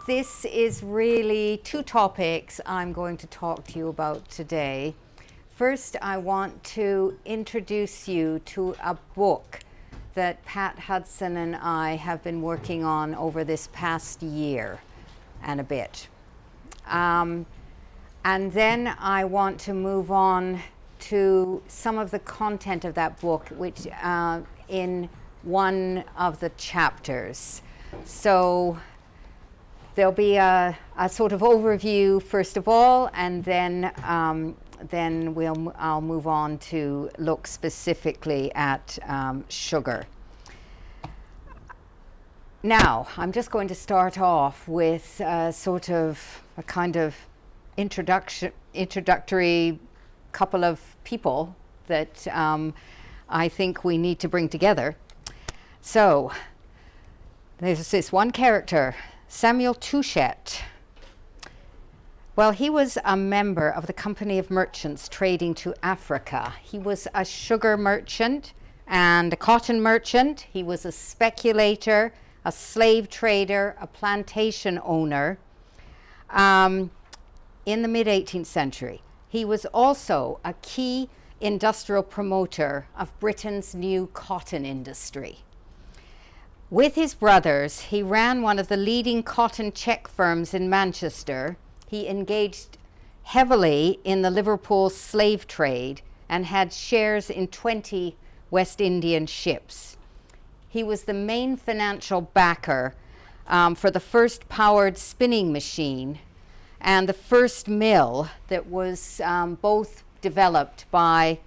this is really two topics I'm going to talk to you about today. First, I want to introduce you to a book that Pat Hudson and I have been working on over this past year and a bit. And then I want to move on to some of the content of that book, which in one of the chapters. So there'll be a sort of overview first of all, and then I'll move on to look specifically at sugar. Now, I'm just going to start off with sort of a kind of introductory couple of people that I think we need to bring together. So, there's this one character, Samuel Touchet. Well, he was a member of the Company of Merchants trading to Africa. He was a sugar merchant and a cotton merchant. He was a speculator, a slave trader, a plantation owner in the mid-18th century. He was also a key industrial promoter of Britain's new cotton industry. With his brothers, he ran one of the leading cotton check firms in Manchester. He engaged heavily in the Liverpool slave trade and had shares in 20 West Indian ships. He was the main financial backer for the first powered spinning machine and the first mill that was both developed by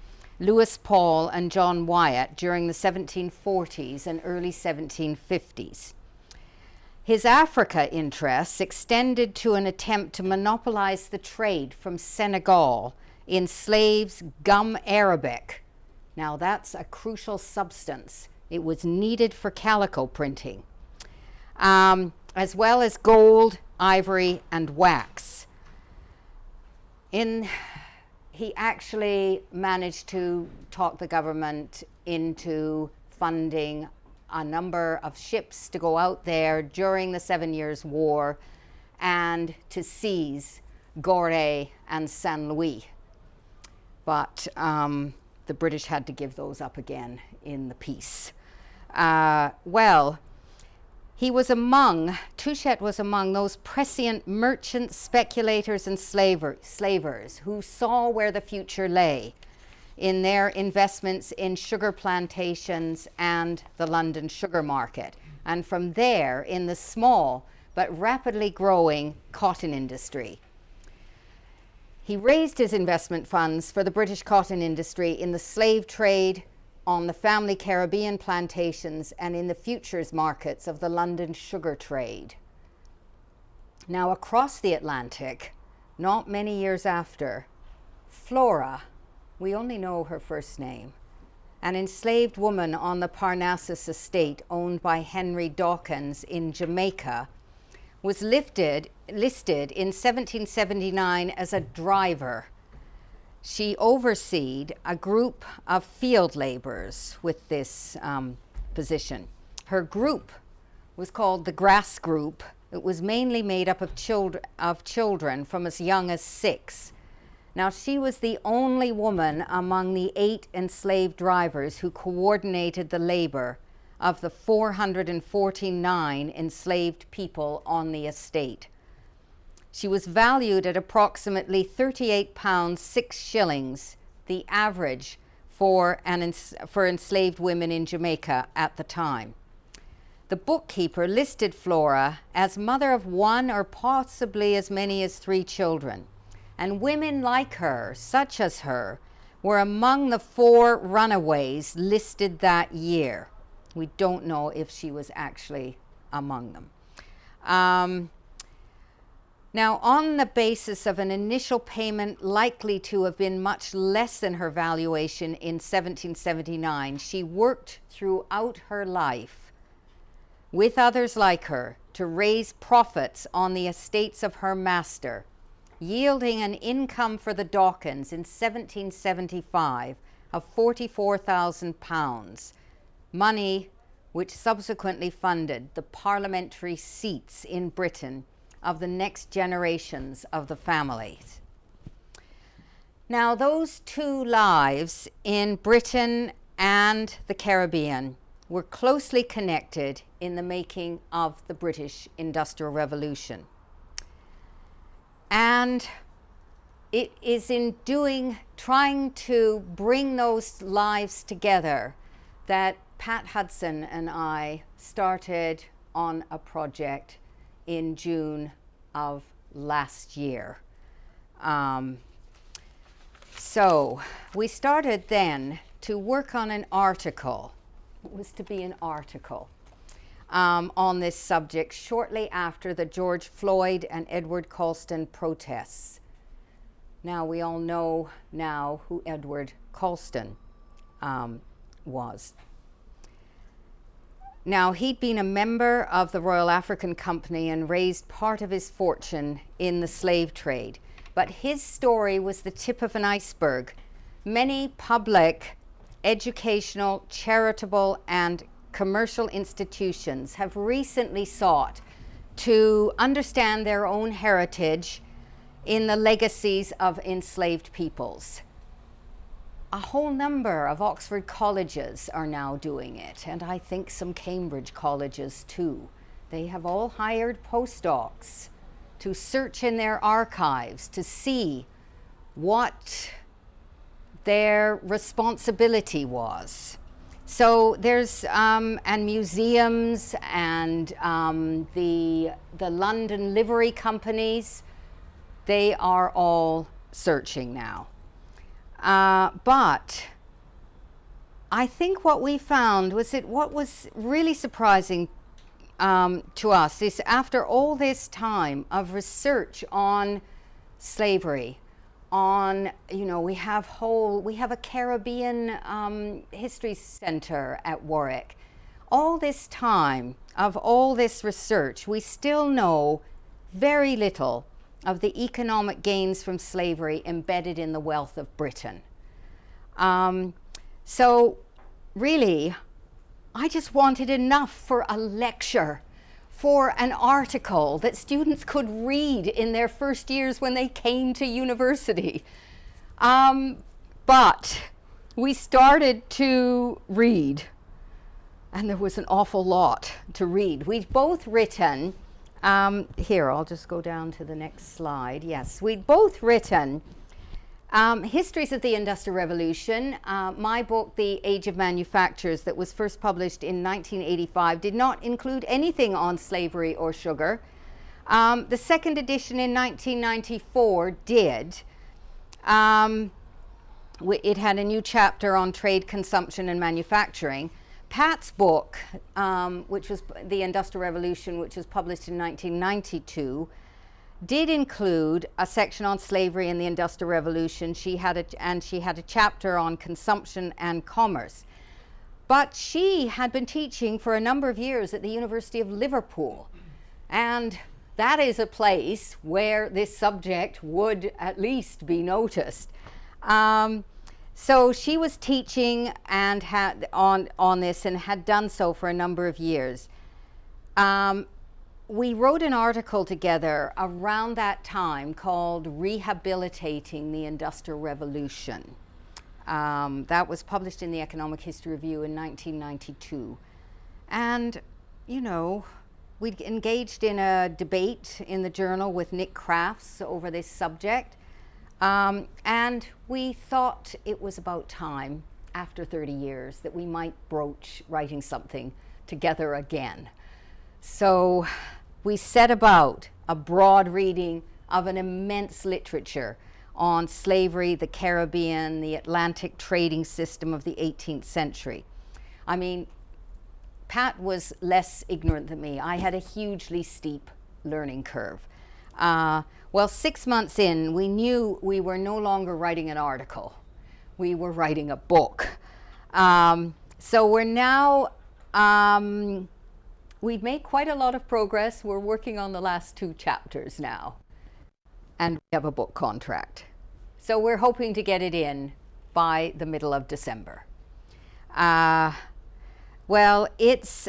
Lewis Paul and John Wyatt during the 1740s and early 1750s. His Africa interests extended to an attempt to monopolize the trade from Senegal in slaves' gum arabic. Now that's a crucial substance. It was needed for calico printing, as well as gold, ivory, and wax. He actually managed to talk the government into funding a number of ships to go out there during the 7 Years' War and to seize Gorée and Saint Louis. But the British had to give those up again in the peace. Touchet was among those prescient merchants, speculators, and slavers who saw where the future lay in their investments in sugar plantations and the London sugar market, and from there in the small but rapidly growing cotton industry. He raised his investment funds for the British cotton industry in the slave trade, on the family Caribbean plantations, and in the futures markets of the London sugar trade. Now, across the Atlantic, not many years after, Flora, we only know her first name, an enslaved woman on the Parnassus estate owned by Henry Dawkins in Jamaica, was listed in 1779 as a driver. She overseed a group of field laborers with this position. Her group was called the Grass Group. It was mainly made up of children from as young as 6. Now, she was the only woman among the 8 enslaved drivers who coordinated the labor of the 449 enslaved people on the estate. She was valued at approximately £38, 6 shillings, the average for enslaved women in Jamaica at the time. The bookkeeper listed Flora as mother of 1 or possibly as many as 3 children. And women like her, such as her, were among the 4 runaways listed that year. We don't know if she was actually among them. Now, on the basis of an initial payment likely to have been much less than her valuation in 1779, she worked throughout her life with others like her to raise profits on the estates of her master, yielding an income for the Dawkins in 1775 of £44,000, money which subsequently funded the parliamentary seats in Britain of the next generations of the families. Now, those two lives in Britain and the Caribbean were closely connected in the making of the British Industrial Revolution. And it is in trying to bring those lives together that Pat Hudson and I started on a project in June of last year. So we started then to work on an article. It was to be an article on this subject shortly after the George Floyd and Edward Colston protests. Now we all know now who Edward Colston was. Now, he'd been a member of the Royal African Company and raised part of his fortune in the slave trade. But his story was the tip of an iceberg. Many public, educational, charitable, and commercial institutions have recently sought to understand their own heritage in the legacies of enslaved peoples. A whole number of Oxford colleges are now doing it, and I think some Cambridge colleges too. They have all hired postdocs to search in their archives to see what their responsibility was. So there's, and museums and the London livery companies, they are all searching now. But I think what we found was that what was really surprising to us is after all this time of research on slavery, on, you know, we have a Caribbean History Centre at Warwick. All this time of all this research, we still know very little of the economic gains from slavery embedded in the wealth of Britain. So really, I just wanted enough for a lecture, for an article that students could read in their first years when they came to university. But we started to read, and there was an awful lot to read. We'd both written, here, I'll just go down to the next slide. Yes, we'd both written histories of the Industrial Revolution. My book, The Age of Manufactures, that was first published in 1985, did not include anything on slavery or sugar. The second edition in 1994 did. It had a new chapter on trade, consumption, and manufacturing. Pat's book, which was The Industrial Revolution, which was published in 1992, did include a section on slavery and the Industrial Revolution. She had a chapter on consumption and commerce. But she had been teaching for a number of years at the University of Liverpool, and that is a place where this subject would at least be noticed. So she was teaching and had on this and had done so for a number of years. We wrote an article together around that time called Rehabilitating the Industrial Revolution. That was published in the Economic History Review in 1992. And, you know, we engaged in a debate in the journal with Nick Crafts over this subject. And we thought it was about time, after 30 years, that we might broach writing something together again. So we set about a broad reading of an immense literature on slavery, the Caribbean, the Atlantic trading system of the 18th century. I mean, Pat was less ignorant than me. I had a hugely steep learning curve. Well, 6 months in, we knew we were no longer writing an article. We were writing a book. So we're now, we've made quite a lot of progress. We're working on the last 2 chapters now. And we have a book contract. So we're hoping to get it in by the middle of December. Well, it's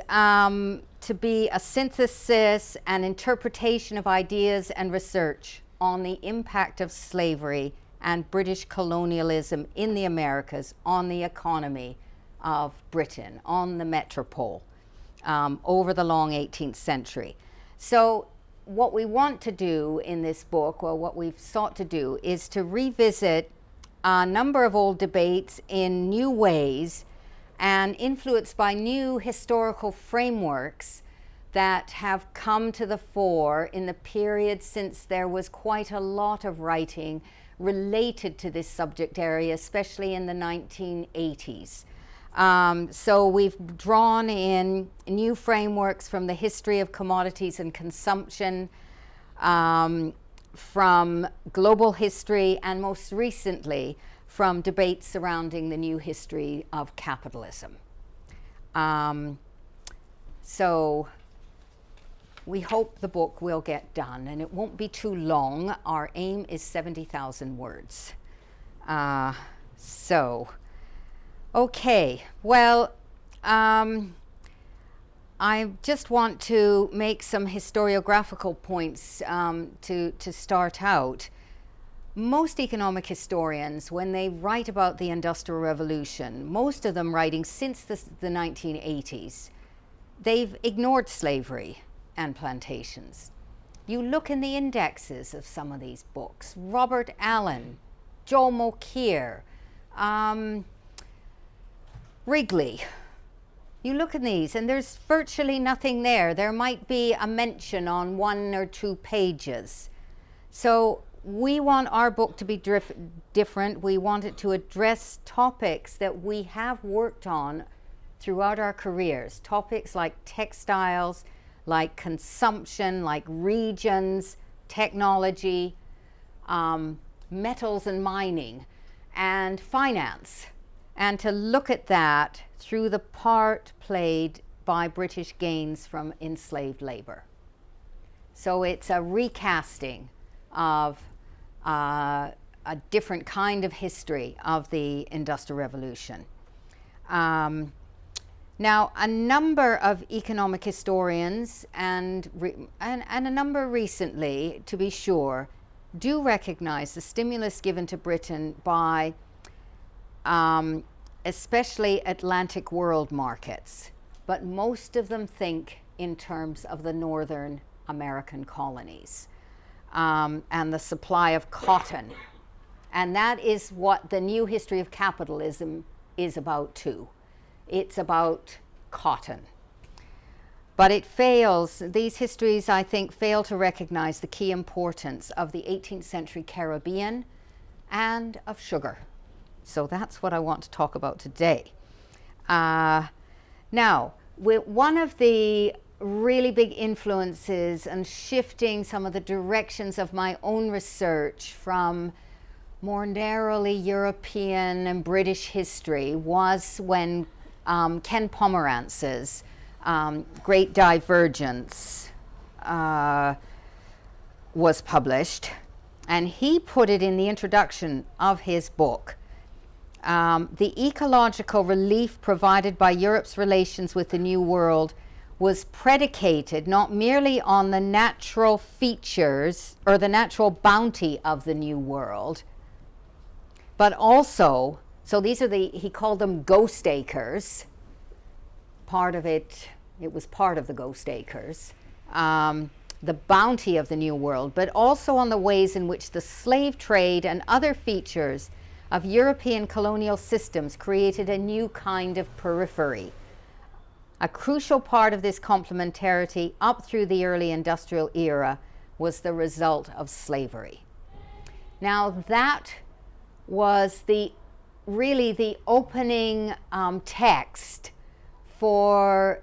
to be a synthesis and interpretation of ideas and research on the impact of slavery and British colonialism in the Americas on the economy of Britain, on the metropole, over the long 18th century. So what we want to do in this book, or what we've sought to do, is to revisit a number of old debates in new ways and influenced by new historical frameworks that have come to the fore in the period since there was quite a lot of writing related to this subject area, especially in the 1980s. So we've drawn in new frameworks from the history of commodities and consumption, from global history, and most recently from debates surrounding the new history of capitalism. So we hope the book will get done, and it won't be too long. Our aim is 70,000 words. Okay, well, I just want to make some historiographical points to start out. Most economic historians, when they write about the Industrial Revolution, most of them writing since the 1980s, they've ignored slavery and plantations. You look in the indexes of some of these books, Robert Allen, Joel Mokyr, Wrigley. You look at these and there's virtually nothing there. There might be a mention on 1 or 2 pages. So we want our book to be different. We want it to address topics that we have worked on throughout our careers. Topics like textiles, like consumption, like regions, technology, metals and mining, and finance. And to look at that through the part played by British gains from enslaved labor. So it's a recasting of a different kind of history of the Industrial Revolution. Now, a number of economic historians and a number recently, to be sure, do recognize the stimulus given to Britain by especially Atlantic world markets, but most of them think in terms of the northern American colonies and the supply of cotton. And that is what the new history of capitalism is about too. It's about cotton. But it fails, these histories, I think, fail to recognize the key importance of the 18th century Caribbean and of sugar. So that's what I want to talk about today. Now, one of the really big influences and shifting some of the directions of my own research from more narrowly European and British history was when Ken Pomerantz's Great Divergence was published, and he put it in the introduction of his book. The ecological relief provided by Europe's relations with the New World was predicated not merely on the natural features or the natural bounty of the New World, but also, so these are he called them ghost acres. Part of it was part of the ghost acres, the bounty of the New World, but also on the ways in which the slave trade and other features of European colonial systems created a new kind of periphery. A crucial part of this complementarity up through the early industrial era was the result of slavery. Now that was really the opening text for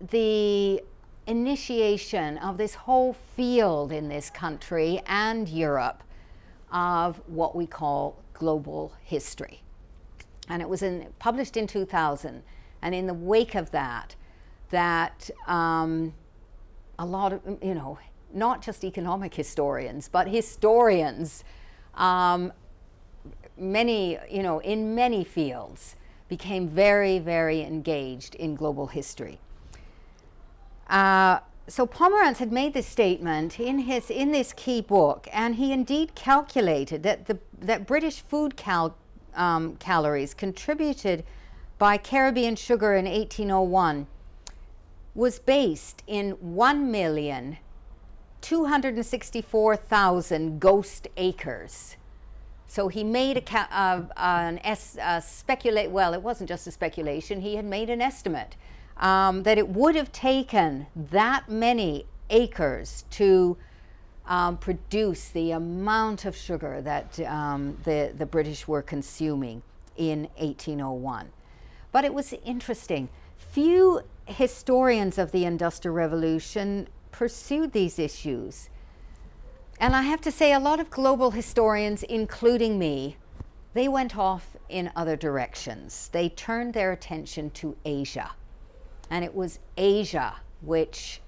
the initiation of this whole field in this country and Europe of what we call global history. And it was published in 2000, and in the wake of that a lot of, not just economic historians, but historians, many, in many fields, became very, very engaged in global history. So Pomerantz had made this statement in this key book, and he indeed calculated that British food calories contributed by Caribbean sugar in 1801 was based in 1,264,000 ghost acres. So he made it wasn't just a speculation, he had made an estimate that it would have taken that many acres to produce the amount of sugar that the British were consuming in 1801. But it was interesting. Few historians of the Industrial Revolution pursued these issues. And I have to say, a lot of global historians, including me, they went off in other directions. They turned their attention to Asia. And it was Asia which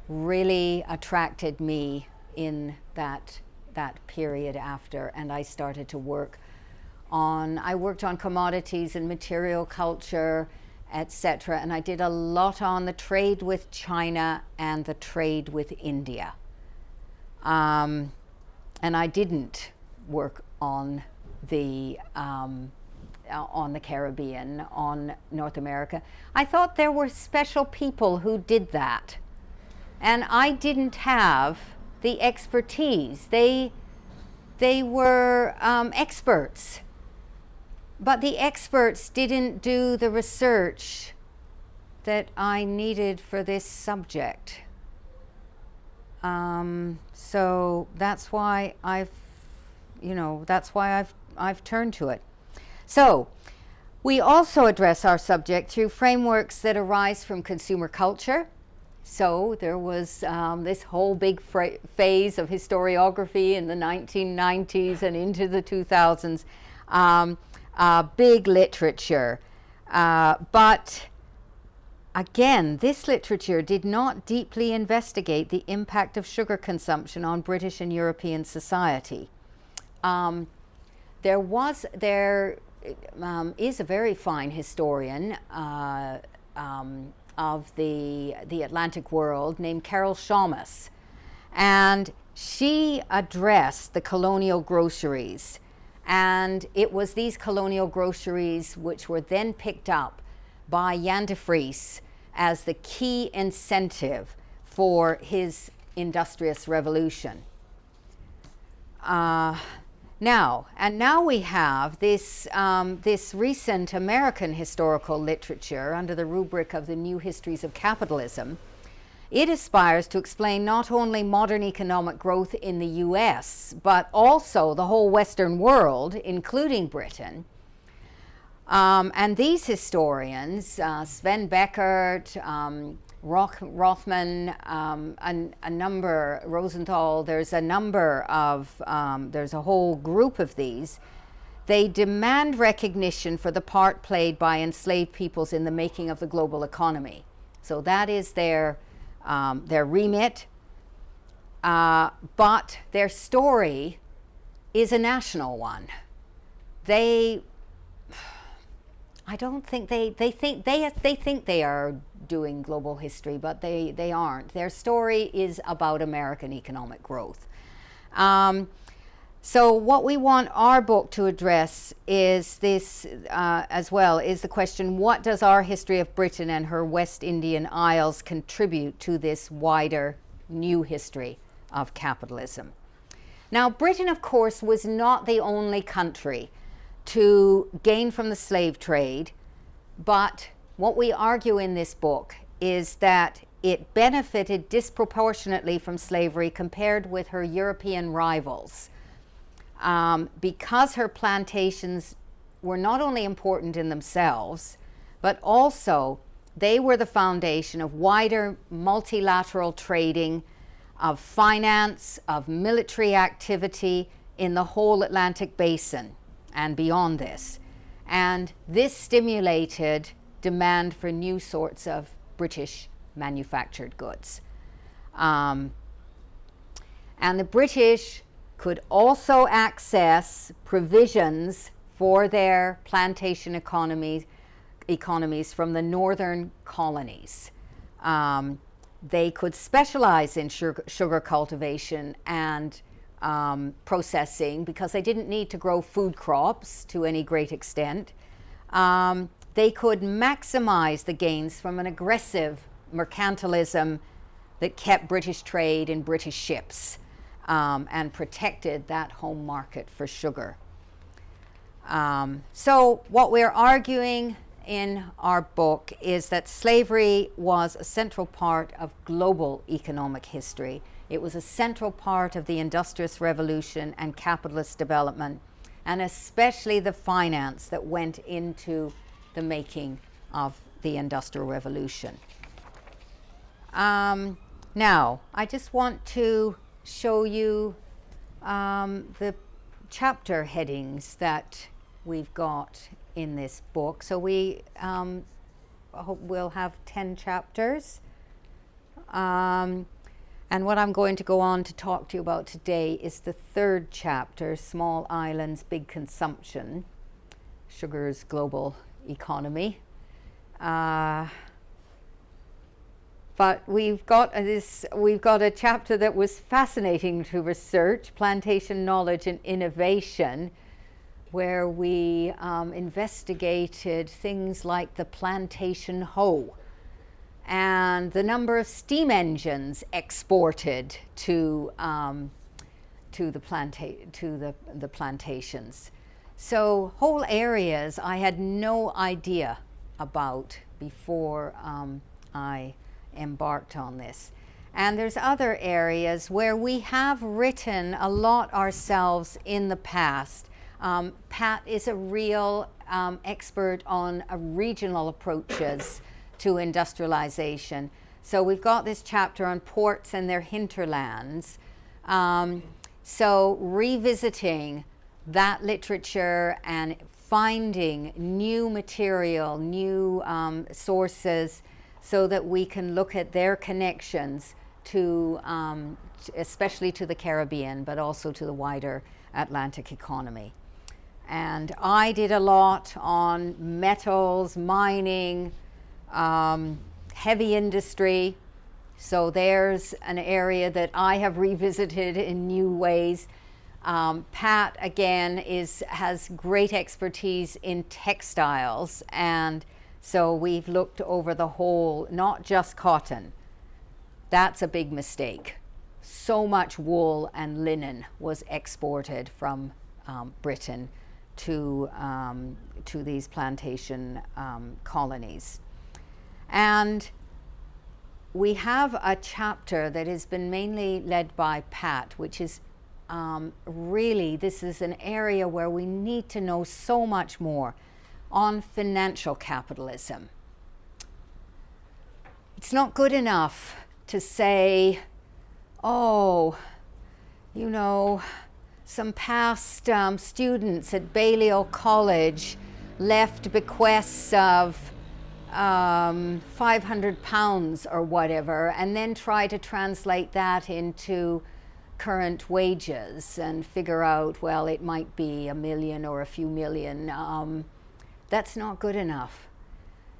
really attracted me in that period after. And I started to work on commodities and material culture, etc. And I did a lot on the trade with China and the trade with India. And I didn't work on the Caribbean, on North America. I thought there were special people who did that. And I didn't have the expertise. They were experts. But the experts didn't do the research that I needed for this subject. So that's why I've turned to it. So we also address our subject through frameworks that arise from consumer culture. So there was this whole big phase of historiography in the 1990s and into the 2000s, big literature. But again, this literature did not deeply investigate the impact of sugar consumption on British and European society. There is a very fine historian of the Atlantic world named Carol Shamus, and she addressed the colonial groceries, and it was these colonial groceries which were then picked up by Jan de Vries as the key incentive for his industrious revolution. Now we have this recent American historical literature under the rubric of the New Histories of Capitalism. It aspires to explain not only modern economic growth in the US, but also the whole Western world, including Britain. And these historians, Sven Beckert, Rothman, a number, Rosenthal, there's a whole group of these. They demand recognition for the part played by enslaved peoples in the making of the global economy. So that is their remit, but their story is a national one. They think they are doing global history, but they aren't. Their story is about American economic growth. So what we want our book to address is this as well, is the question, what does our history of Britain and her West Indian Isles contribute to this wider new history of capitalism? Now, Britain, of course, was not the only country to gain from the slave trade, but what we argue in this book is that it benefited disproportionately from slavery compared with her European rivals, because her plantations were not only important in themselves, but also they were the foundation of wider multilateral trading, of finance, of military activity in the whole Atlantic basin and beyond this. And this stimulated demand for new sorts of British manufactured goods. And the British could also access provisions for their plantation economies from the northern colonies. They could specialize in sugar cultivation and processing because they didn't need to grow food crops to any great extent. They could maximize the gains from an aggressive mercantilism that kept British trade in British ships and protected that home market for sugar. So what we're arguing in our book is that slavery was a central part of global economic history. It was a central part of the Industrial Revolution and capitalist development, and especially the finance that went into the making of the Industrial Revolution. Now, I just want to show you the chapter headings that we've got in this book. So we hope we'll have 10 chapters. And what I'm going to go on to talk to you about today is the third chapter, Small Islands, Big Consumption, Sugar's Global Economy. But we've got a chapter that was fascinating to research, Plantation Knowledge and Innovation, where we investigated things like the plantation hoe and the number of steam engines exported to the plantations. So whole areas I had no idea about before I embarked on this. And there's other areas where we have written a lot ourselves in the past. Pat is a real expert on regional approaches to industrialization. So we've got this chapter on ports and their hinterlands. So revisiting that literature and finding new material, new sources, so that we can look at their connections to, especially to the Caribbean, but also to the wider Atlantic economy. And I did a lot on metals, mining, heavy industry. So there's an area that I have revisited in new ways. Pat, again, has great expertise in textiles, and so we've looked over the whole, not just cotton. That's a big mistake. So much wool and linen was exported from Britain to these plantation colonies. And we have a chapter that has been mainly led by Pat, which is really, this is an area where we need to know so much more on financial capitalism. It's not good enough to say, oh, you know, some past students at Balliol College left bequests of £500 or whatever, and then try to translate that into current wages and figure out, well, it might be $1 million or a few million. That's not good enough.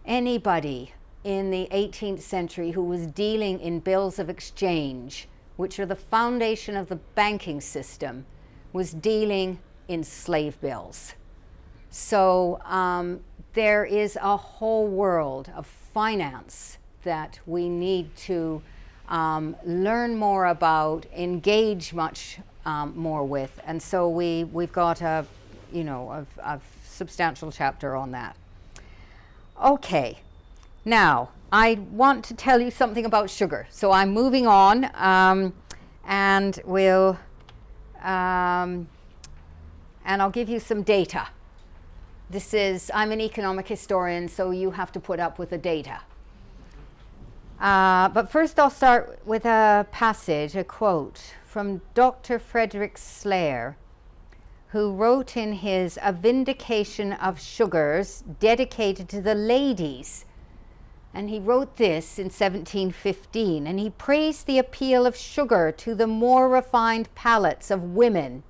Anybody in the 18th century who was dealing in bills of exchange, which are the foundation of the banking system, was dealing in slave bills. So there is a whole world of finance that we need to learn more about, engage much more with, and so we've got a substantial chapter on that. Okay, now I want to tell you something about sugar, so I'm moving on, and I'll give you some data. I'm an economic historian, so you have to put up with the data. But first I'll start with a passage, a quote from Dr. Frederick Slayer, who wrote in his A Vindication of Sugars, dedicated to the ladies. And he wrote this in 1715, and he praised the appeal of sugar to the more refined palates of women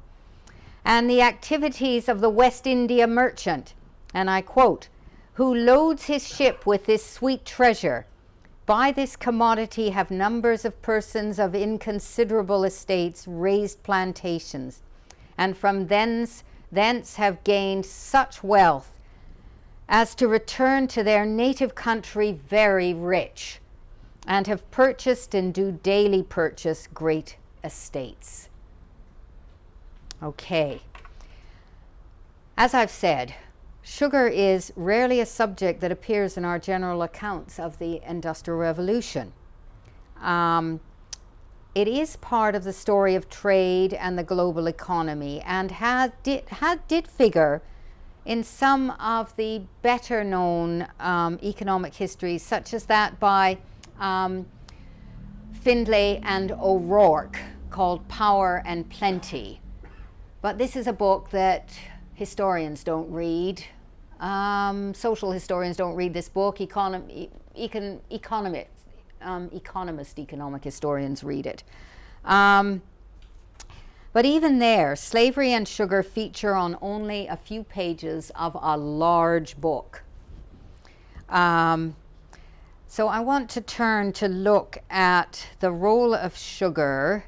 and the activities of the West India merchant, and I quote, who loads his ship with this sweet treasure, by this commodity have numbers of persons of inconsiderable estates raised plantations, and from thence have gained such wealth as to return to their native country very rich, and have purchased and do daily purchase great estates. Okay. As I've said, sugar is rarely a subject that appears in our general accounts of the Industrial Revolution. It is part of the story of trade and the global economy, and did figure in some of the better known economic histories, such as that by Findlay and O'Rourke, called Power and Plenty. But this is a book that historians don't read. Social historians don't read this book. Economist economic historians read it. But even there, slavery and sugar feature on only a few pages of a large book. So I want to turn to look at the role of sugar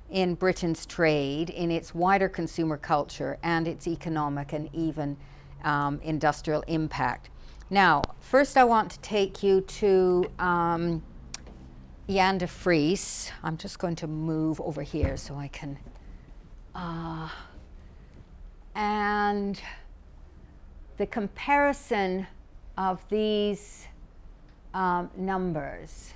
in Britain's trade, in its wider consumer culture, and its economic and even industrial impact. Now, first I want to take you to Jan de Vries. I'm just going to move over here so I can, and the comparison of these numbers.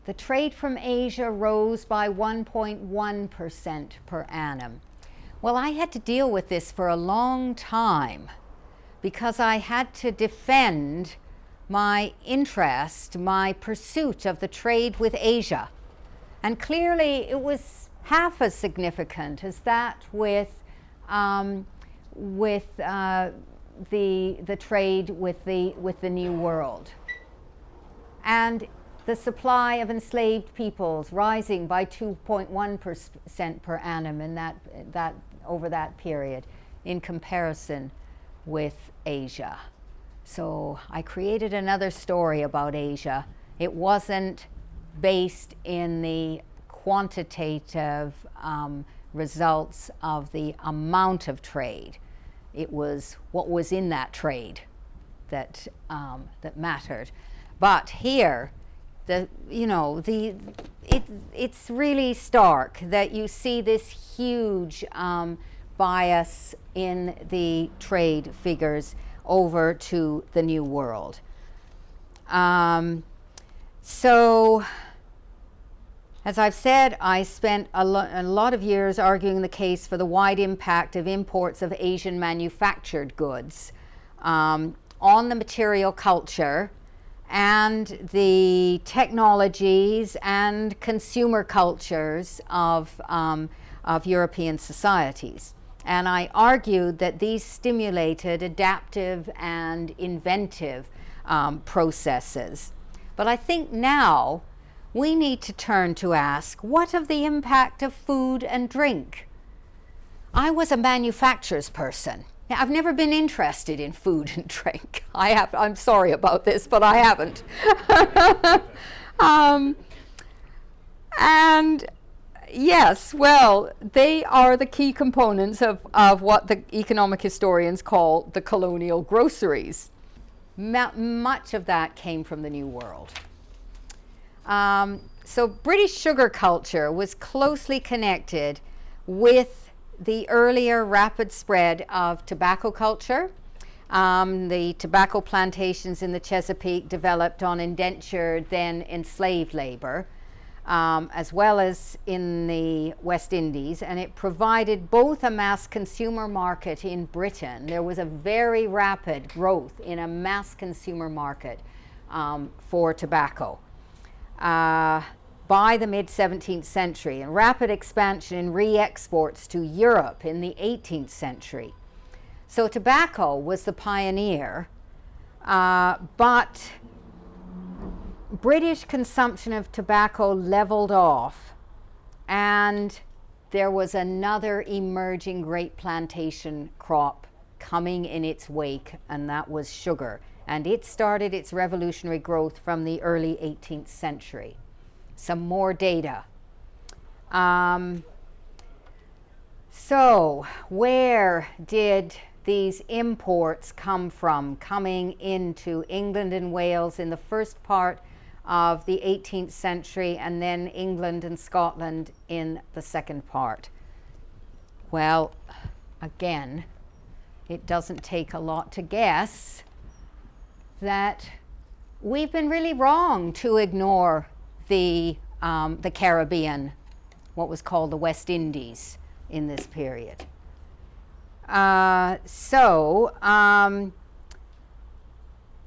The trade from Asia rose by 1.1% per annum. Well, I had to deal with this for a long time because I had to defend my interest, my pursuit of the trade with Asia. And clearly it was half as significant as that with the trade with the New World. And the supply of enslaved peoples rising by 2.1% per annum in that over that period in comparison with Asia. So I created another story about Asia. It wasn't based in the quantitative results of the amount of trade. It was what was in that trade that mattered. But here, it's really stark that you see this huge bias in the trade figures over to the New World. So, as I've said, I spent a lot of years arguing the case for the wide impact of imports of Asian manufactured goods on the material culture and the technologies and consumer cultures of European societies. And I argued that these stimulated adaptive and inventive processes. But I think now we need to turn to ask, what of the impact of food and drink? I was a manufacturer's person. Now, I've never been interested in food and drink. I'm sorry about this, but I haven't. And yes, well, they are the key components of what the economic historians call the colonial groceries. Much of that came from the New World. So British sugar culture was closely connected with the earlier rapid spread of tobacco culture. The tobacco plantations in the Chesapeake developed on indentured, then enslaved labor, as well as in the West Indies, and it provided both a mass consumer market in Britain. There was a very rapid growth in a mass consumer market for tobacco by the mid-17th century, and rapid expansion in re-exports to Europe in the 18th century. So tobacco was the pioneer, but British consumption of tobacco leveled off, and there was another emerging great plantation crop coming in its wake, and that was sugar. and it started its revolutionary growth from the early 18th century. Some more data. So where did these imports come from, coming into England and Wales in the first part of the 18th century, and then England and Scotland in the second part? Well, again, it doesn't take a lot to guess that we've been really wrong to ignore the Caribbean, what was called the West Indies, in this period.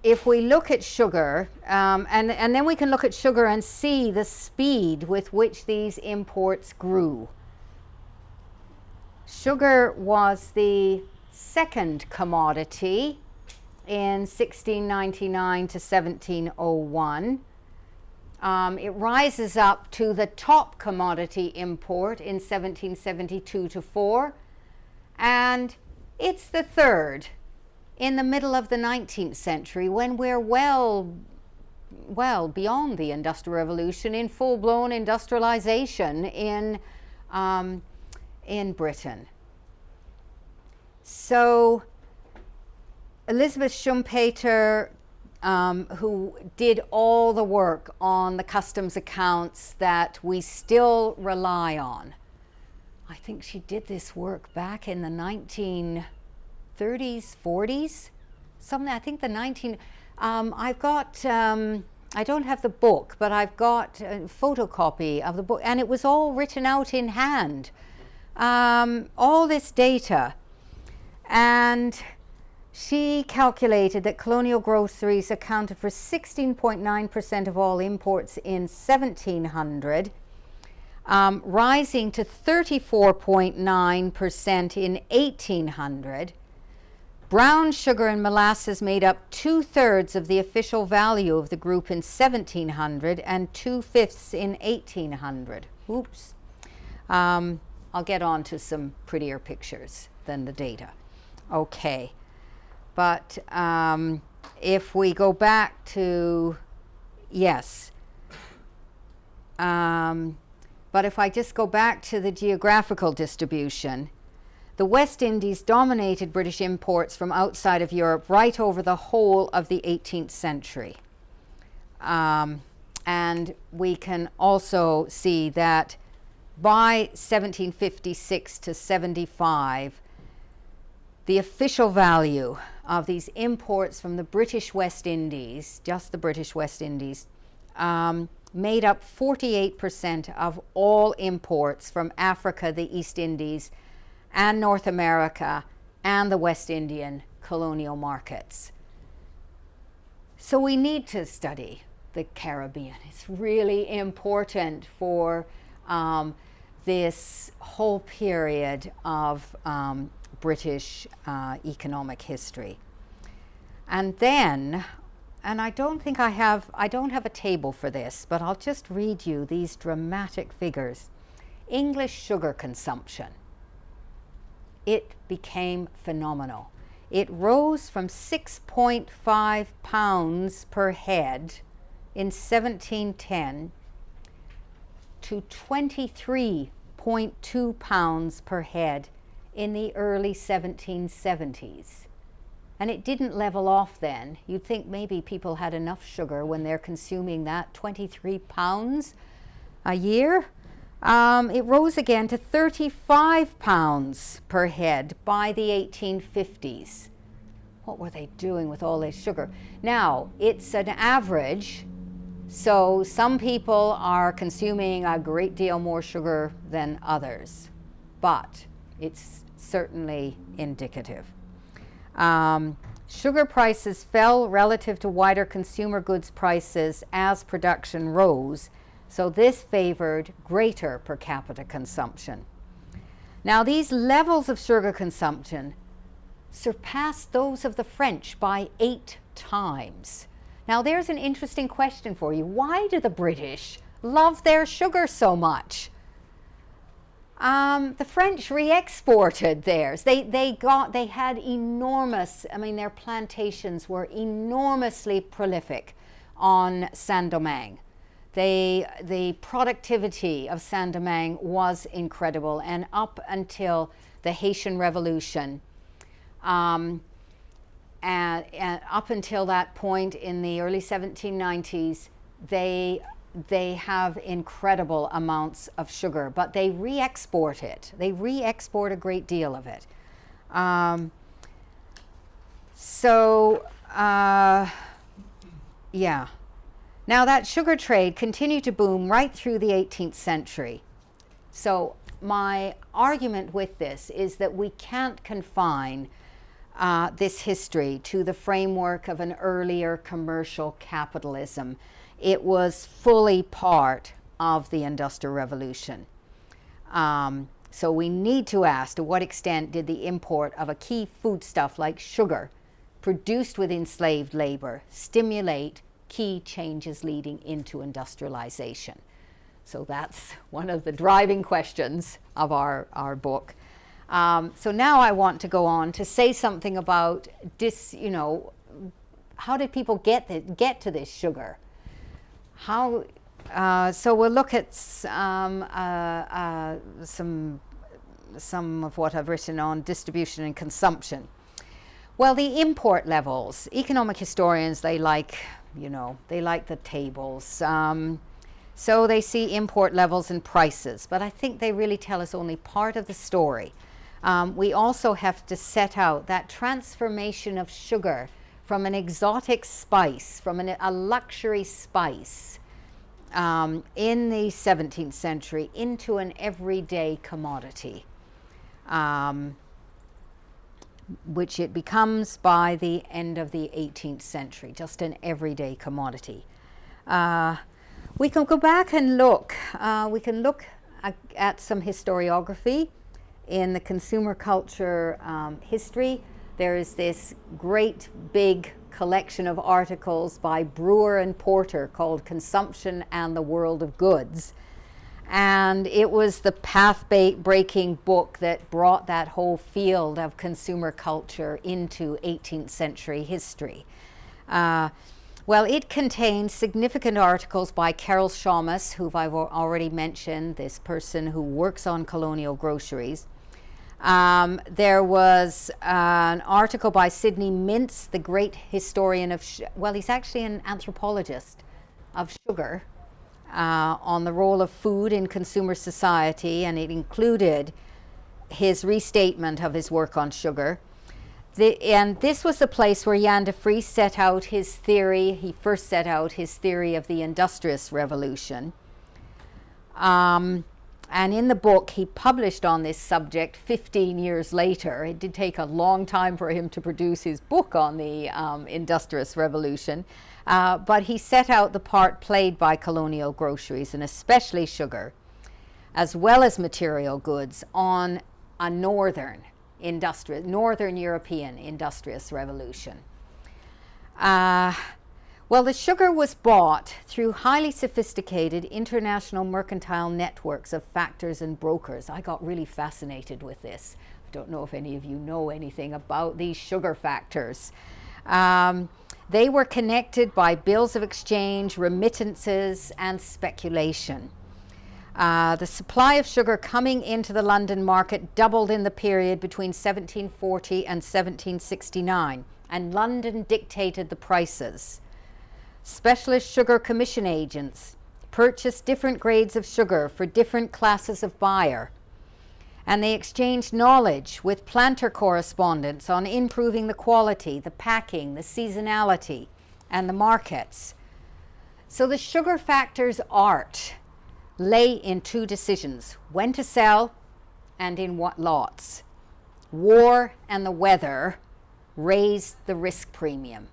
If we look at sugar, and then we can look at sugar and see the speed with which these imports grew. Sugar was the second commodity in 1699 to 1701. It rises up to the top commodity import in 1772 to 4, and it's the third in the middle of the 19th century, when we're well beyond the Industrial Revolution, in full-blown industrialization in Britain. So Elizabeth Schumpeter, who did all the work on the customs accounts that we still rely on. I think she did this work back in the 1930s, 40s, something. I think I've got, I don't have the book, but I've got a photocopy of the book, and it was all written out in hand. All this data. And she calculated that colonial groceries accounted for 16.9% of all imports in 1700, rising to 34.9% in 1800. Brown sugar and molasses made up 2/3 of the official value of the group in 1700 and 2/5 in 1800. Oops. I'll get on to some prettier pictures than the data. Okay. But if we go back to, yes. But if I just go back to the geographical distribution, the West Indies dominated British imports from outside of Europe right over the whole of the 18th century. And we can also see that by 1756 to 75, the official value of these imports from the British West Indies, just the British West Indies, made up 48% of all imports from Africa, the East Indies, and North America, and the West Indian colonial markets. So we need to study the Caribbean. It's really important for this whole period of British economic history. And then, and I don't have a table for this, but I'll just read you these dramatic figures. English sugar consumption. It became phenomenal. It rose from 6.5 pounds per head in 1710 to 23.2 pounds per head in the early 1770s. And it didn't level off then. You'd think maybe people had enough sugar when they're consuming that, 23 pounds a year. It rose again to 35 pounds per head by the 1850s. What were they doing with all this sugar? Now, it's an average, so some people are consuming a great deal more sugar than others, but it's certainly indicative. Sugar prices fell relative to wider consumer goods prices as production rose, so this favored greater per capita consumption. Now, these levels of sugar consumption surpassed those of the French by 8 times. Now, there's an interesting question for you. Why do the British love their sugar so much? The French re-exported theirs. They had enormous, I mean, their plantations were enormously prolific on Saint-Domingue. The productivity of Saint-Domingue was incredible, and up until the Haitian Revolution, and up until that point in the early 1790s, they have incredible amounts of sugar, but they re-export it. They re-export a great deal of it. Yeah. Now that sugar trade continued to boom right through the 18th century. So my argument with this is that we can't confine this history to the framework of an earlier commercial capitalism. It was fully part of the Industrial Revolution. So we need to ask, to what extent did the import of a key foodstuff like sugar, produced with enslaved labor, stimulate key changes leading into industrialization? So that's one of the driving questions of our book. So now I want to go on to say something about this, you know, how did people get to this sugar? How, so we'll look at some of what I've written on distribution and consumption. Well, the import levels, economic historians, they like, you know, they like the tables. So they see import levels and prices, but I think they really tell us only part of the story. We also have to set out that transformation of sugar from an exotic spice, from a luxury spice in the 17th century into an everyday commodity, which it becomes by the end of the 18th century, just an everyday commodity. We can go back and look. We can look at some historiography in the consumer culture history. There is this great big collection of articles by Brewer and Porter called Consumption and the World of Goods. And it was the path-breaking book that brought that whole field of consumer culture into 18th century history. Well, it contains significant articles by Carol Shamus, who I've already mentioned, this person who works on colonial groceries. There was an article by Sidney Mintz, the great historian of, well, he's actually an anthropologist of sugar, on the role of food in consumer society, and it included his restatement of his work on sugar. And this was the place where Jan de Vries set out his theory. He first set out his theory of the Industrious Revolution. And in the book, he published on this subject 15 years later. It did take a long time for him to produce his book on the Industrious Revolution. But he set out the part played by colonial groceries, and especially sugar, as well as material goods, on a northern European industrious revolution. Well, the sugar was bought through highly sophisticated international mercantile networks of factors and brokers. I got really fascinated with this. I don't know if any of you know anything about these sugar factors. They were connected by bills of exchange, remittances, and speculation. The supply of sugar coming into the London market doubled in the period between 1740 and 1769, and London dictated the prices. Specialist sugar commission agents purchased different grades of sugar for different classes of buyer, and they exchanged knowledge with planter correspondents on improving the quality, the packing, the seasonality, and the markets. So the sugar factor's art lay in two decisions: when to sell and in what lots. War and the weather raised the risk premium.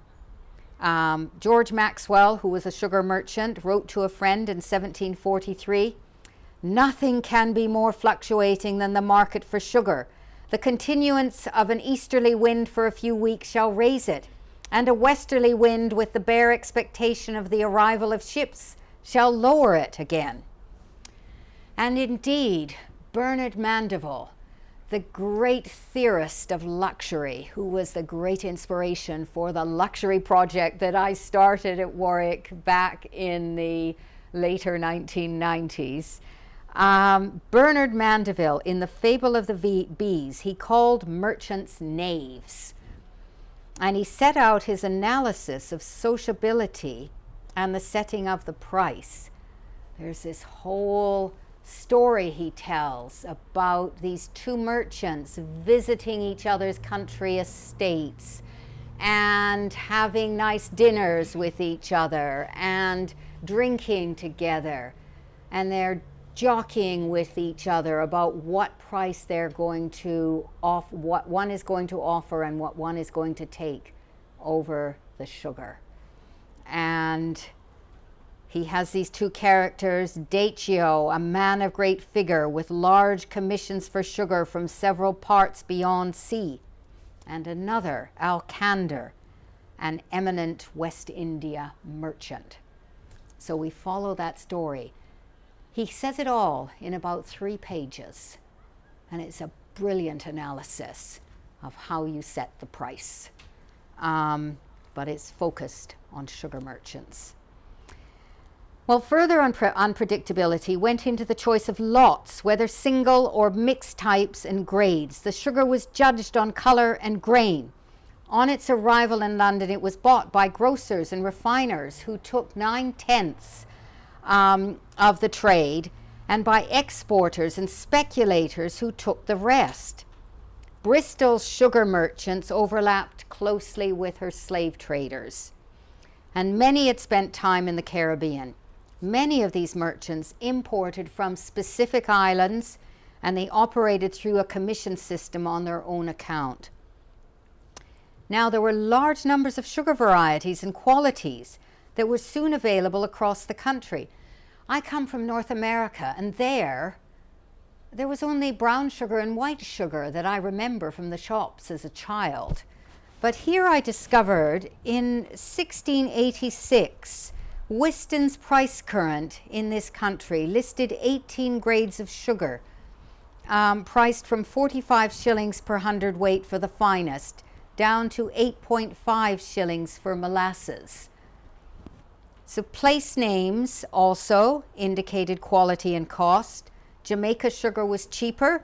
George Maxwell, who was a sugar merchant, wrote to a friend in 1743, "Nothing can be more fluctuating than the market for sugar. The continuance of an easterly wind for a few weeks shall raise it, and a westerly wind with the bare expectation of the arrival of ships shall lower it again." And indeed, Bernard Mandeville, the great theorist of luxury, who was the great inspiration for the luxury project that I started at Warwick back in the later 1990s. Bernard Mandeville, in The Fable of the Bees, he called merchants knaves. And he set out his analysis of sociability and the setting of the price. There's this whole story he tells about these two merchants visiting each other's country estates and having nice dinners with each other and drinking together, and they're jockeying with each other about what price they're going to offer, what one is going to offer and what one is going to take over the sugar. And he has these two characters, Decio, a man of great figure with large commissions for sugar from several parts beyond sea, and another, Alcander, an eminent West India merchant. So we follow that story. He says it all in about 3 pages, and it's a brilliant analysis of how you set the price. But it's focused on sugar merchants. Well, further unpredictability went into the choice of lots, whether single or mixed types and grades. The sugar was judged on colour and grain. On its arrival in London, it was bought by grocers and refiners who took 9/10 of the trade, and by exporters and speculators who took the rest. Bristol's sugar merchants overlapped closely with her slave traders, and many had spent time in the Caribbean. Many of these merchants imported from specific islands, and they operated through a commission system on their own account. Now, there were large numbers of sugar varieties and qualities that were soon available across the country. I come from North America, and there was only brown sugar and white sugar that I remember from the shops as a child. But here I discovered in 1686, Whiston's price current in this country listed 18 grades of sugar, priced from 45 shillings per hundredweight for the finest, down to 8.5 shillings for molasses. So place names also indicated quality and cost. Jamaica sugar was cheaper,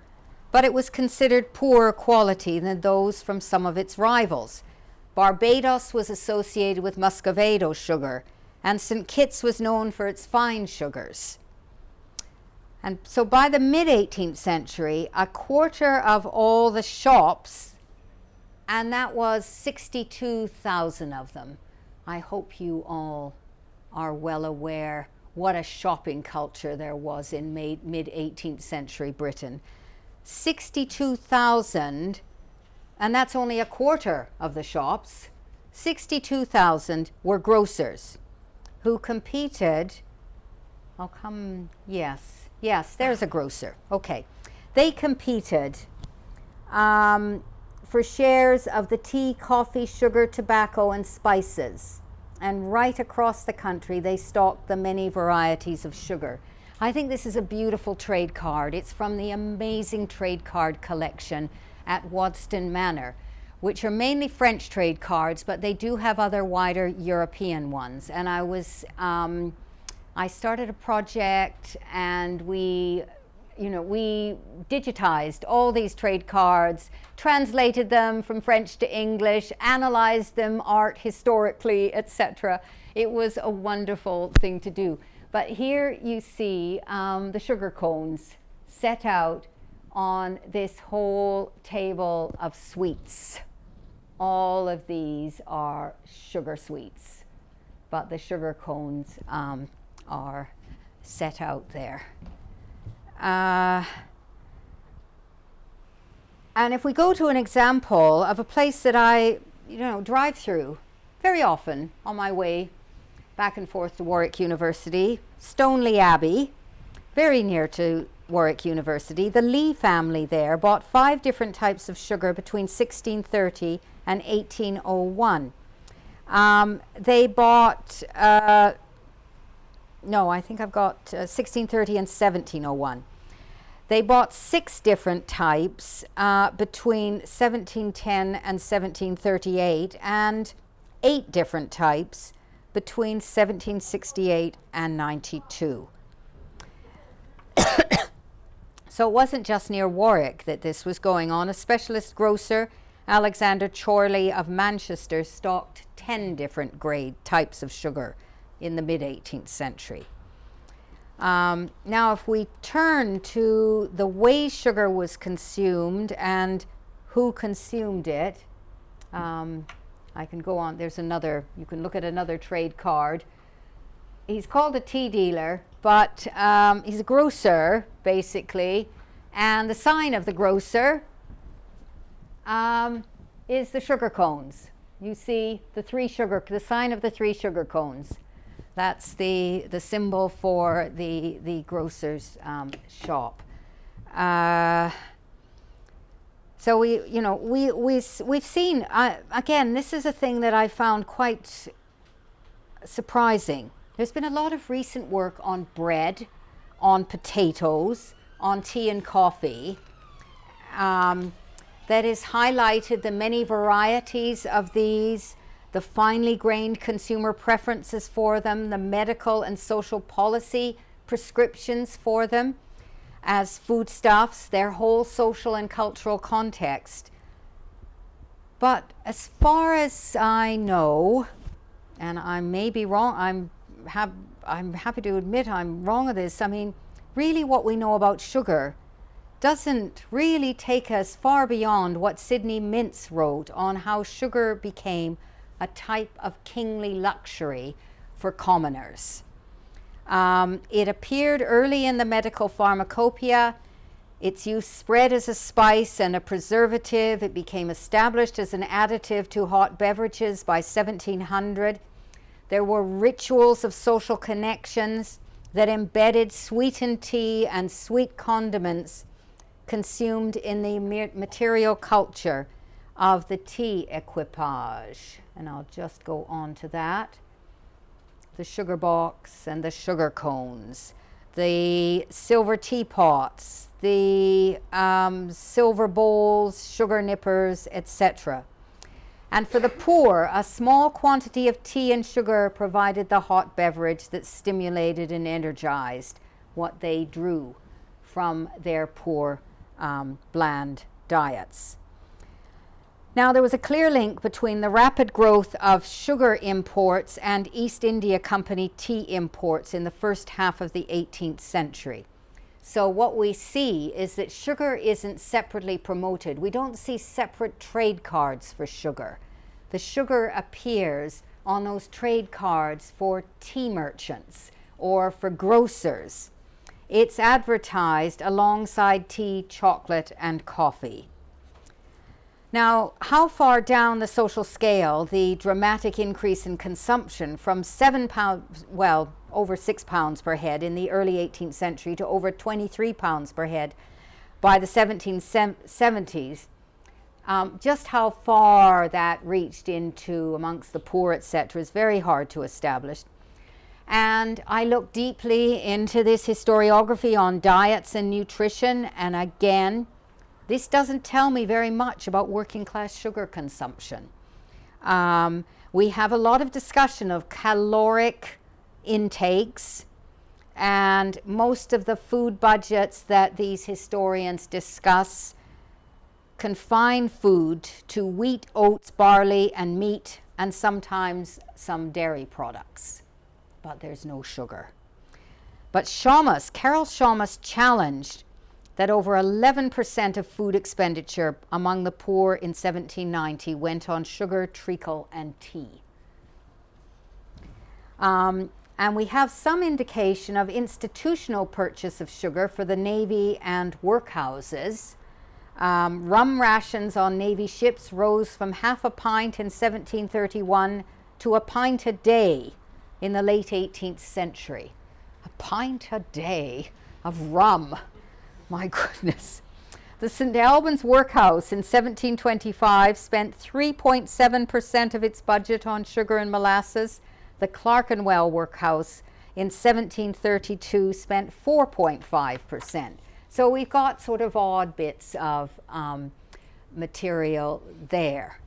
but it was considered poorer quality than those from some of its rivals. Barbados was associated with Muscovado sugar, and St. Kitts was known for its fine sugars. And so by the mid-18th century, a quarter of all the shops, and that was 62,000 of them. I hope you all are well aware what a shopping culture there was in mid-18th century Britain. 62,000, and that's only a quarter of the shops. 62,000 were grocers who competed. Yes, there's a grocer. Okay. They competed for shares of the tea, coffee, sugar, tobacco, and spices. And right across the country, they stocked the many varieties of sugar. I think this is a beautiful trade card. It's from the amazing trade card collection at Wadston Manor, which are mainly French trade cards, but they do have other wider European ones. And I started a project, and we digitized all these trade cards, translated them from French to English, analyzed them art historically, etc. It was a wonderful thing to do. But here you see the sugar cones set out on this whole table of sweets. All of these are sugar sweets, but the sugar cones are set out there. And if we go to an example of a place that I drive through very often on my way back and forth to Warwick University, Stoney Abbey, very near to Warwick University, the Lee family there bought 5 different types of sugar between 1630 and 1801. They bought, I think I've got 1630 and 1701. They bought 6 different types between 1710 and 1738, and 8 different types between 1768 and 92. So it wasn't just near Warwick that this was going on. A specialist grocer, Alexander Chorley of Manchester, stocked 10 different types of sugar in the mid-18th century. Now, if we turn to the way sugar was consumed and who consumed it, I can go on. There's another, you can look at another trade card. He's called a tea dealer, but he's a grocer, basically. And the sign of the grocer is the sugar cones. You see the sign of the 3 sugar cones. That's the symbol for the grocer's shop. So we've seen, again, this is a thing that I found quite surprising. There's been a lot of recent work on bread, on potatoes, on tea and coffee, that has highlighted the many varieties of these, the finely grained consumer preferences for them, the medical and social policy prescriptions for them as foodstuffs, their whole social and cultural context. But as far as I know, and I may be wrong, I'm happy to admit I'm wrong on this. I mean, really what we know about sugar doesn't really take us far beyond what Sidney Mintz wrote on how sugar became a type of kingly luxury for commoners. It appeared early in the medical pharmacopoeia. Its use spread as a spice and a preservative. It became established as an additive to hot beverages by 1700. There were rituals of social connections that embedded sweetened tea and sweet condiments consumed in the material culture of the tea equipage. And I'll just go on to that. The sugar box and the sugar cones, the silver teapots, the silver bowls, sugar nippers, etc. And for the poor, a small quantity of tea and sugar provided the hot beverage that stimulated and energized what they drew from their poor, bland diets. Now, there was a clear link between the rapid growth of sugar imports and East India Company tea imports in the first half of the 18th century. So what we see is that sugar isn't separately promoted. We don't see separate trade cards for sugar. The sugar appears on those trade cards for tea merchants or for grocers. It's advertised alongside tea, chocolate, and coffee. Now, how far down the social scale the dramatic increase in consumption from £7, well, over £6 per head in the early 18th century to over £23 per head by the 1770s, just how far that reached into amongst the poor, etc., is very hard to establish. And I looked deeply into this historiography on diets and nutrition, and again, this doesn't tell me very much about working class sugar consumption. We have a lot of discussion of caloric intakes, and most of the food budgets that these historians discuss confine food to wheat, oats, barley, and meat, and sometimes some dairy products. But there's no sugar. But Carol Shamus challenged that over 11% of food expenditure among the poor in 1790 went on sugar, treacle, and tea. And we have some indication of institutional purchase of sugar for the Navy and workhouses. Rum rations on Navy ships rose from half a pint in 1731 to a pint a day in the late 18th century. A pint a day of rum. My goodness. The St. Albans workhouse in 1725 spent 3.7% of its budget on sugar and molasses. The Clerkenwell workhouse in 1732 spent 4.5%. So we've got sort of odd bits of material there.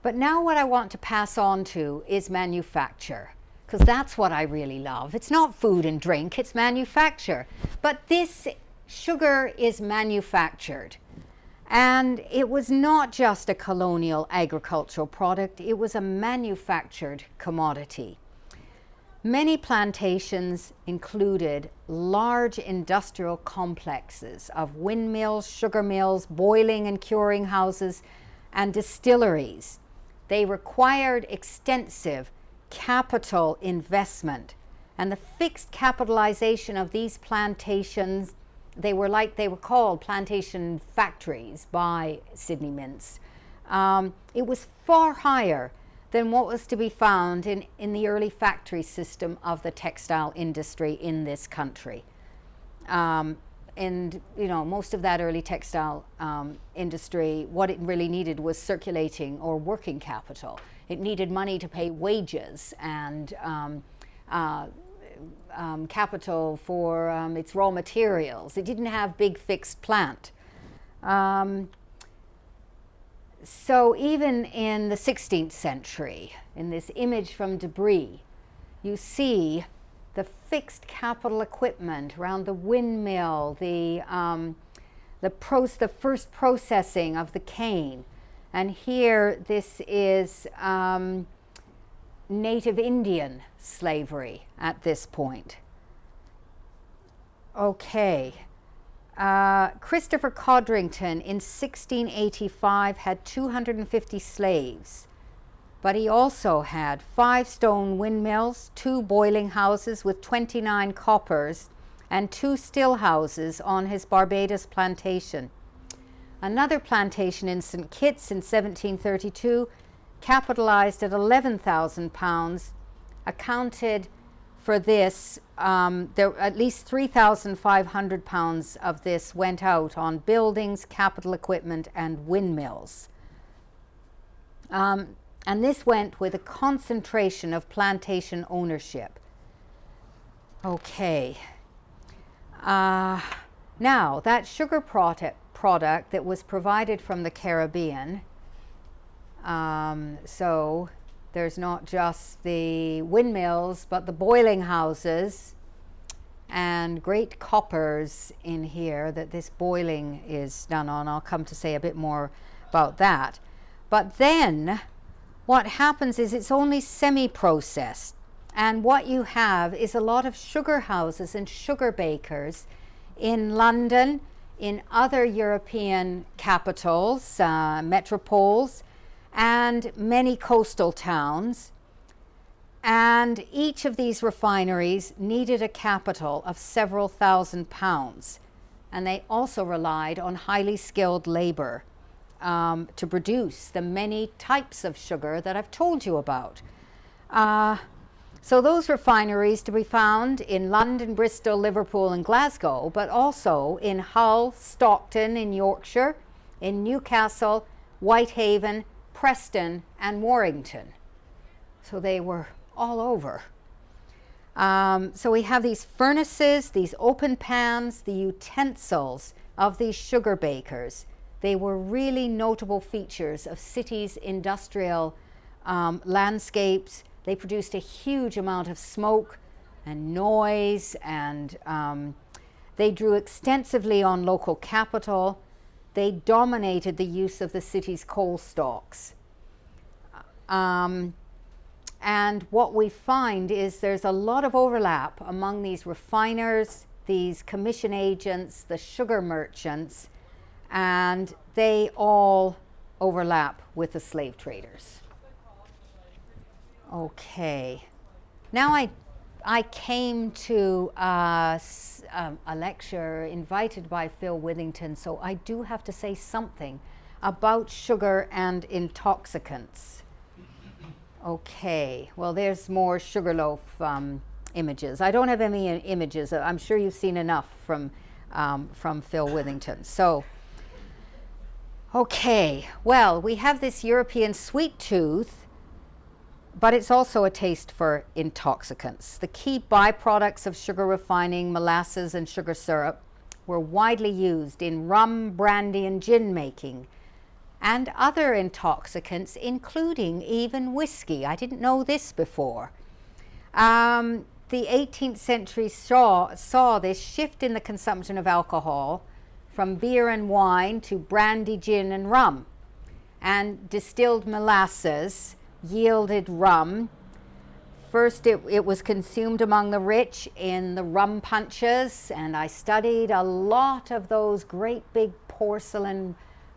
But now what I want to pass on to is manufacture, because that's what I really love. It's not food and drink, it's manufacture. But this sugar is manufactured. And it was not just a colonial agricultural product, it was a manufactured commodity. Many plantations included large industrial complexes of windmills, sugar mills, boiling and curing houses, and distilleries. They required extensive capital investment, and the fixed capitalization of these plantations, they were called plantation factories by Sidney Mintz. It was far higher than what was to be found in the early factory system of the textile industry in this country. And most of that early textile industry, what it really needed was circulating or working capital. It needed money to pay wages and capital for its raw materials. It didn't have big fixed plant. So even in the 16th century, in this image from Debris, you see the fixed capital equipment around the windmill, the first processing of the cane. And here this is native Indian slavery at this point. Okay. Christopher Codrington in 1685 had 250 slaves, but he also had 5 stone windmills, 2 boiling houses with 29 coppers, and 2 still houses on his Barbados plantation. Another plantation in St. Kitts in 1732, capitalized at £11,000, accounted for this. At least £3,500 of this went out on buildings, capital equipment, and windmills. And this went with a concentration of plantation ownership. Okay. Now, that sugar product that was provided from the Caribbean, so there's not just the windmills, but the boiling houses and great coppers in here that this boiling is done on. I'll come to say a bit more about that. But then what happens is it's only semi-processed. And what you have is a lot of sugar houses and sugar bakers in London, in other European capitals, metropoles, and many coastal towns. And each of these refineries needed a capital of several £1,000s. And they also relied on highly skilled labor to produce the many types of sugar that I've told you about. So those refineries to be found in London, Bristol, Liverpool, and Glasgow, but also in Hull, Stockton in Yorkshire, in Newcastle, Whitehaven, Preston, and Warrington. So they were all over. So we have these furnaces, these open pans, the utensils of these sugar bakers. They were really notable features of cities' industrial landscapes. They produced a huge amount of smoke and noise, and they drew extensively on local capital. They dominated the use of the city's coal stocks. And what we find is there's a lot of overlap among these refiners, these commission agents, the sugar merchants, and they all overlap with the slave traders. Okay, now I came to a lecture invited by Phil Withington, so I do have to say something about sugar and intoxicants. Okay, well, there's more sugarloaf images. I don't have any images. I'm sure you've seen enough from Phil Withington. So, okay, well, we have this European sweet tooth, but it's also a taste for intoxicants. The key byproducts of sugar refining, molasses and sugar syrup, were widely used in rum, brandy, and gin making, and other intoxicants, including even whiskey. I didn't know this before. The 18th century saw this shift in the consumption of alcohol from beer and wine to brandy, gin, and rum. And distilled molasses yielded rum. First, it was consumed among the rich in the rum punches, and I studied a lot of those great big porcelain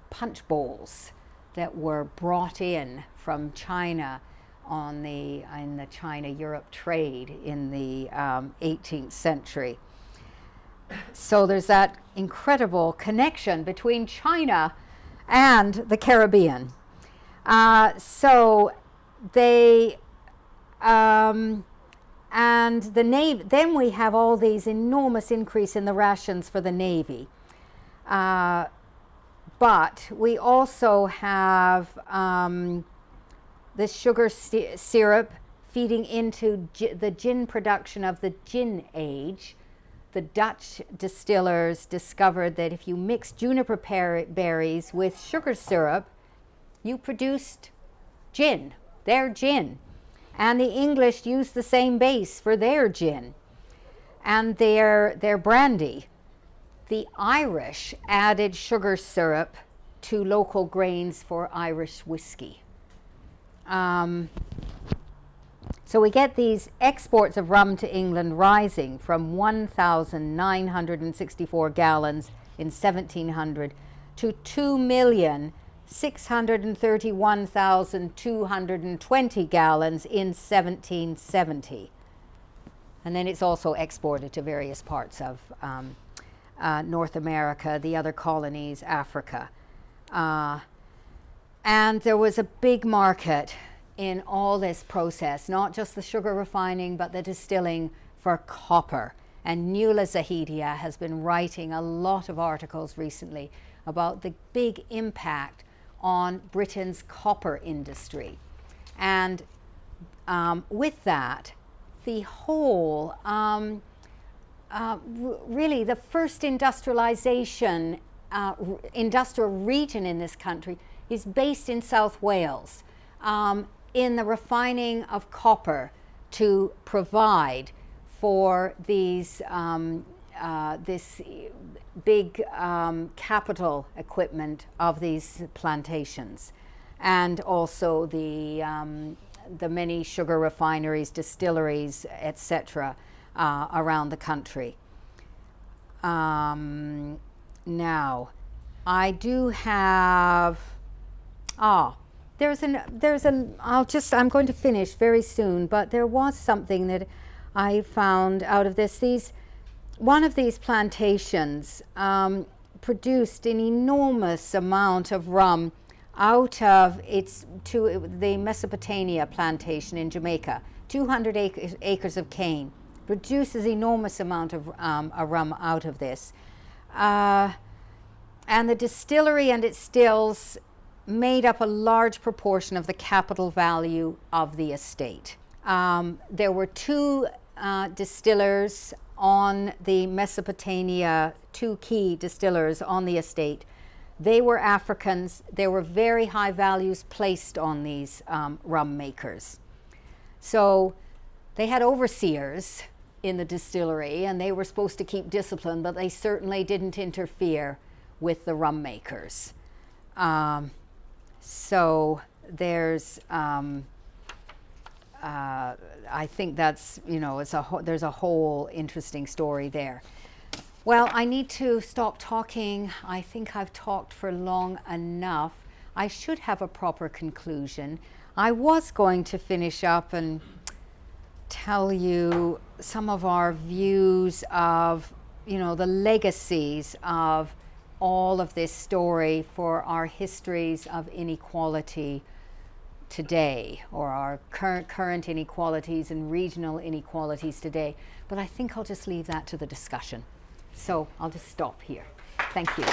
punch bowls that were brought in from China in the China-Europe trade in the 18th century. So there's that incredible connection between China and the Caribbean. So they and the Navy, then we have all these enormous increase in the rations for the Navy. But we also have the sugar syrup feeding into the gin production of the gin age. The Dutch distillers discovered that if you mix juniper berries with sugar syrup, you produced gin, their gin. And the English used the same base for their gin and their brandy. The Irish added sugar syrup to local grains for Irish whiskey. So we get these exports of rum to England rising from 1,964 gallons in 1700 to 2,631,220 gallons in 1770. And then it's also exported to various parts of North America, the other colonies, Africa. And there was a big market in all this process, not just the sugar refining, but the distilling for copper. And Nuala Zahidia has been writing a lot of articles recently about the big impact on Britain's copper industry. And with that, the whole, really the first industrialization, industrial region in this country is based in South Wales. In the refining of copper to provide for these this big capital equipment of these plantations, and also the many sugar refineries, distilleries, etc., around the country. Now, I do have. I'm going to finish very soon, but there was something that I found out of this. One of these plantations produced an enormous amount of rum out of the Mesopotamia plantation in Jamaica. 200 acres of cane produces enormous amount of rum out of this. And the distillery and its stills made up a large proportion of the capital value of the estate. There were two distillers on the Mesopotamia, two key distillers on the estate. They were Africans. There were very high values placed on these rum makers. So they had overseers in the distillery, and they were supposed to keep discipline, but they certainly didn't interfere with the rum makers. So there's, I think that's, there's a whole interesting story there. Well, I need to stop talking. I think I've talked for long enough. I should have a proper conclusion. I was going to finish up and tell you some of our views of, the legacies of all of this story for our histories of inequality today, or our current inequalities and regional inequalities today. But I think I'll just leave that to the discussion. So I'll just stop here. Thank you.